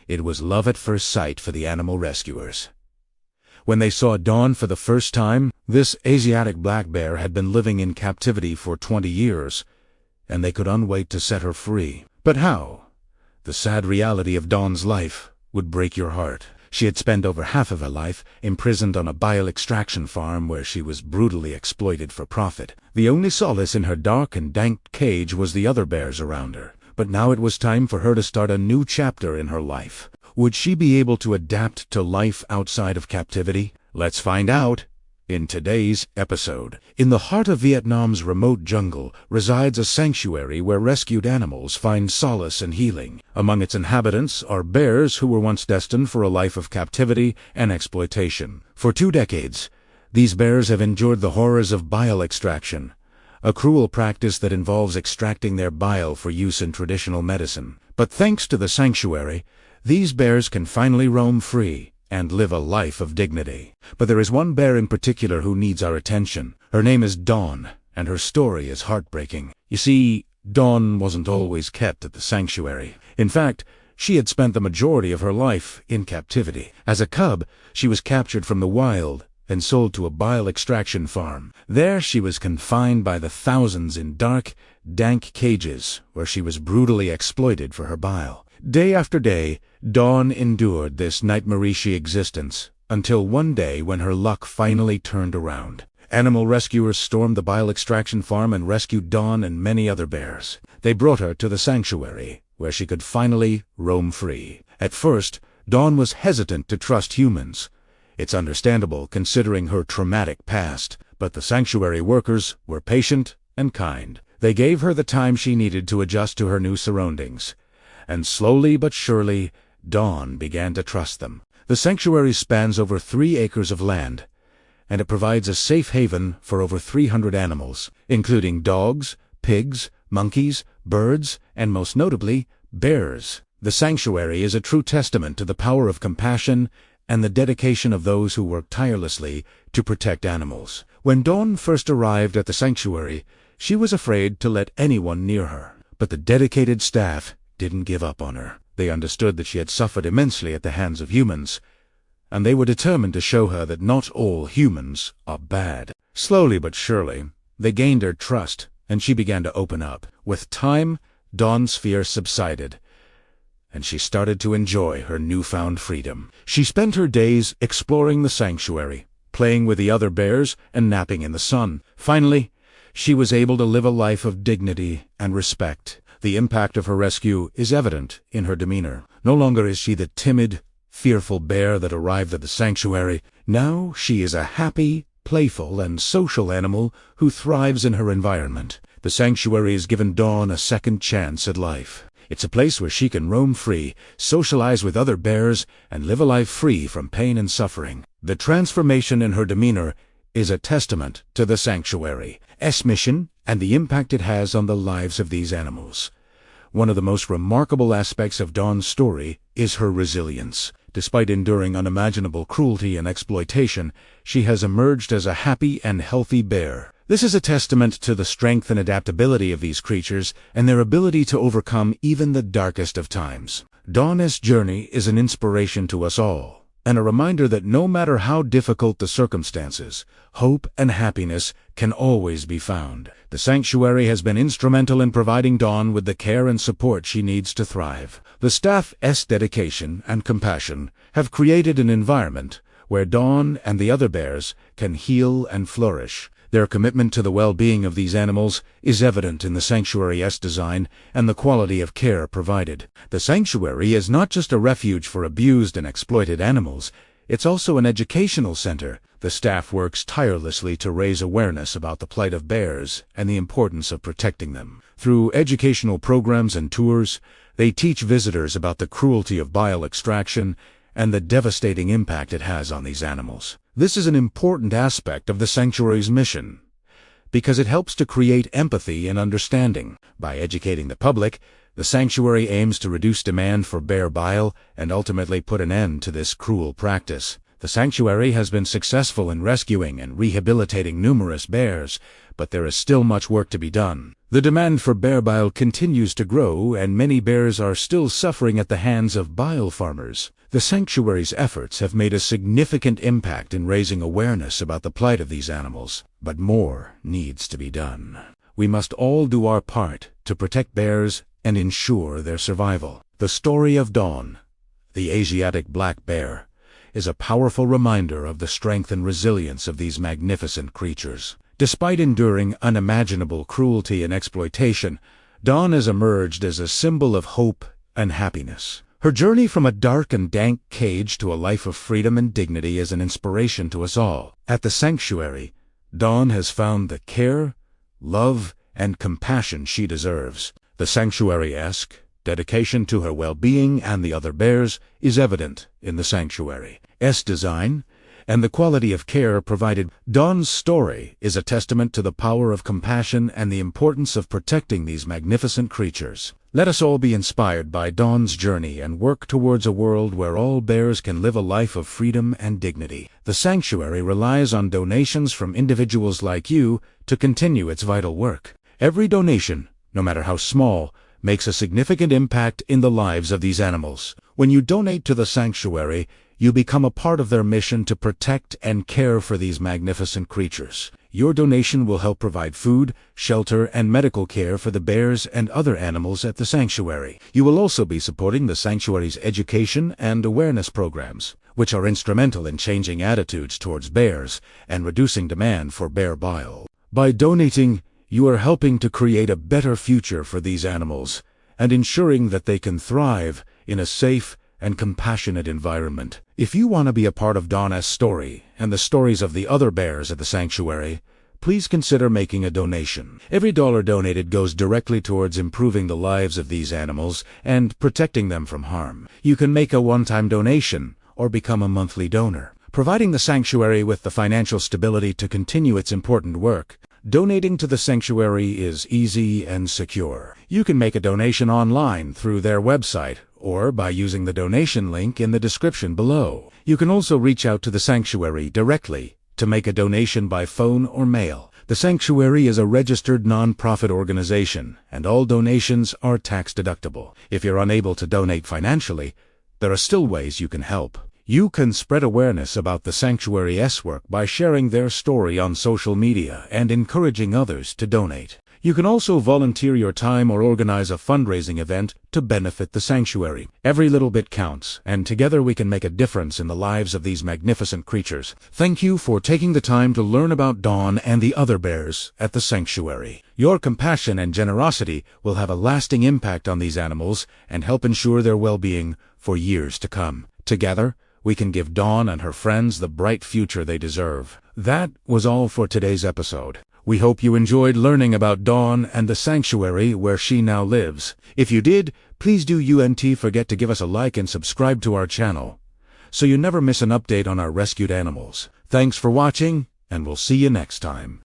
It was love at first sight for the animal rescuers. When they saw Dawn for the first time, this Asiatic black bear had been living in captivity for 20 years, and they couldn't wait to set her free. But how? The sad reality of Dawn's life would break your heart. She had spent over half of her life imprisoned on a bile extraction farm where she was brutally exploited for profit. The only solace in her dark and dank cage was the other bears around her. But now it was time for her to start a new chapter in her life. Would she be able to adapt to life outside of captivity? Let's find out in today's episode. In the heart of Vietnam's remote jungle resides a sanctuary where rescued animals find solace and healing. Among its inhabitants are bears who were once destined for a life of captivity and exploitation. For 2 decades, these bears have endured the horrors of bile extraction, a cruel practice that involves extracting their bile for use in traditional medicine. But thanks to the sanctuary, these bears can finally roam free and live a life of dignity. But there is one bear in particular who needs our attention. Her name is Dawn, and her story is heartbreaking. You see, Dawn wasn't always kept at the sanctuary. In fact, she had spent the majority of her life in captivity. As a cub, she was captured from the wild and sold to a bile extraction farm. There she was confined by the thousands in dark, dank cages where she was brutally exploited for her bile. Day after day, Dawn endured this nightmarish existence until one day when her luck finally turned around. Animal rescuers stormed the bile extraction farm and rescued Dawn and many other bears. They brought her to the sanctuary, where she could finally roam free. At first, Dawn was hesitant to trust humans. It's understandable considering her traumatic past, but the sanctuary workers were patient and kind. They gave her the time she needed to adjust to her new surroundings. And slowly but surely, Dawn began to trust them. The sanctuary spans over 3 acres of land, and it provides a safe haven for over 300 animals, including dogs, pigs, monkeys, birds, and most notably, bears. The sanctuary is a true testament to the power of compassion and the dedication of those who work tirelessly to protect animals. When Dawn first arrived at the sanctuary, she was afraid to let anyone near her. But the dedicated staff didn't give up on her. They understood that she had suffered immensely at the hands of humans, and they were determined to show her that not all humans are bad. Slowly but surely, they gained her trust, and she began to open up. With time, Dawn's fear subsided, and she started to enjoy her newfound freedom. She spent her days exploring the sanctuary, playing with the other bears, and napping in the sun. Finally, she was able to live a life of dignity and respect. The impact of her rescue is evident in her demeanor. No longer is she the timid, fearful bear that arrived at the sanctuary. Now she is a happy, playful, and social animal who thrives in her environment. The sanctuary has given Dawn a second chance at life. It's a place where she can roam free, socialize with other bears, and live a life free from pain and suffering. The transformation in her demeanor is a testament to the sanctuary's mission and the impact it has on the lives of these animals. One of the most remarkable aspects of Dawn's story is her resilience. Despite enduring unimaginable cruelty and exploitation, she has emerged as a happy and healthy bear. This is a testament to the strength and adaptability of these creatures and their ability to overcome even the darkest of times. Dawn's journey is an inspiration to us all, and a reminder that no matter how difficult the circumstances, hope and happiness can always be found. The sanctuary has been instrumental in providing Dawn with the care and support she needs to thrive. The staff's dedication and compassion have created an environment where Dawn and the other bears can heal and flourish. Their commitment to the well-being of these animals is evident in the sanctuary's design and the quality of care provided. The sanctuary is not just a refuge for abused and exploited animals, it's also an educational center. The staff works tirelessly to raise awareness about the plight of bears and the importance of protecting them. Through educational programs and tours, they teach visitors about the cruelty of bile extraction and the devastating impact it has on these animals. This is an important aspect of the sanctuary's mission, because it helps to create empathy and understanding. By educating the public, the sanctuary aims to reduce demand for bear bile and ultimately put an end to this cruel practice. The sanctuary has been successful in rescuing and rehabilitating numerous bears, but there is still much work to be done. The demand for bear bile continues to grow, and many bears are still suffering at the hands of bile farmers. The sanctuary's efforts have made a significant impact in raising awareness about the plight of these animals, but more needs to be done. We must all do our part to protect bears and ensure their survival. The story of Dawn, the Asiatic black bear, is a powerful reminder of the strength and resilience of these magnificent creatures. Despite enduring unimaginable cruelty and exploitation, Dawn has emerged as a symbol of hope and happiness. Her journey from a dark and dank cage to a life of freedom and dignity is an inspiration to us all. At the sanctuary, Dawn has found the care, love, and compassion she deserves. The sanctuary-esque dedication to her well-being and the other bears is evident in the sanctuary's design and the quality of care provided. Dawn's story is a testament to the power of compassion and the importance of protecting these magnificent creatures. Let us all be inspired by Dawn's journey and work towards a world where all bears can live a life of freedom and dignity. The sanctuary relies on donations from individuals like you to continue its vital work. Every donation, no matter how small, makes a significant impact in the lives of these animals. When you donate to the sanctuary, you become a part of their mission to protect and care for these magnificent creatures. Your donation will help provide food, shelter, and medical care for the bears and other animals at the sanctuary. You will also be supporting the sanctuary's education and awareness programs, which are instrumental in changing attitudes towards bears and reducing demand for bear bile. By donating, you are helping to create a better future for these animals and ensuring that they can thrive in a safe and compassionate environment. If you want to be a part of Dawn's story and the stories of the other bears at the sanctuary, please consider making a donation. Every dollar donated goes directly towards improving the lives of these animals and protecting them from harm. You can make a one-time donation or become a monthly donor, providing the sanctuary with the financial stability to continue its important work. Donating to the sanctuary is easy and secure. You can make a donation online through their website or by using the donation link in the description below. You can also reach out to the sanctuary directly to make a donation by phone or mail. The sanctuary is a registered non-profit organization, and all donations are tax-deductible. If you're unable to donate financially, there are still ways you can help. You can spread awareness about the sanctuary's work by sharing their story on social media and encouraging others to donate. You can also volunteer your time or organize a fundraising event to benefit the sanctuary. Every little bit counts, and together we can make a difference in the lives of these magnificent creatures. Thank you for taking the time to learn about Dawn and the other bears at the sanctuary. Your compassion and generosity will have a lasting impact on these animals and help ensure their well-being for years to come. Together, we can give Dawn and her friends the bright future they deserve. That was all for today's episode. We hope you enjoyed learning about Dawn and the sanctuary where she now lives. If you did, please do forget to give us a like and subscribe to our channel, so you never miss an update on our rescued animals. Thanks for watching, and we'll see you next time.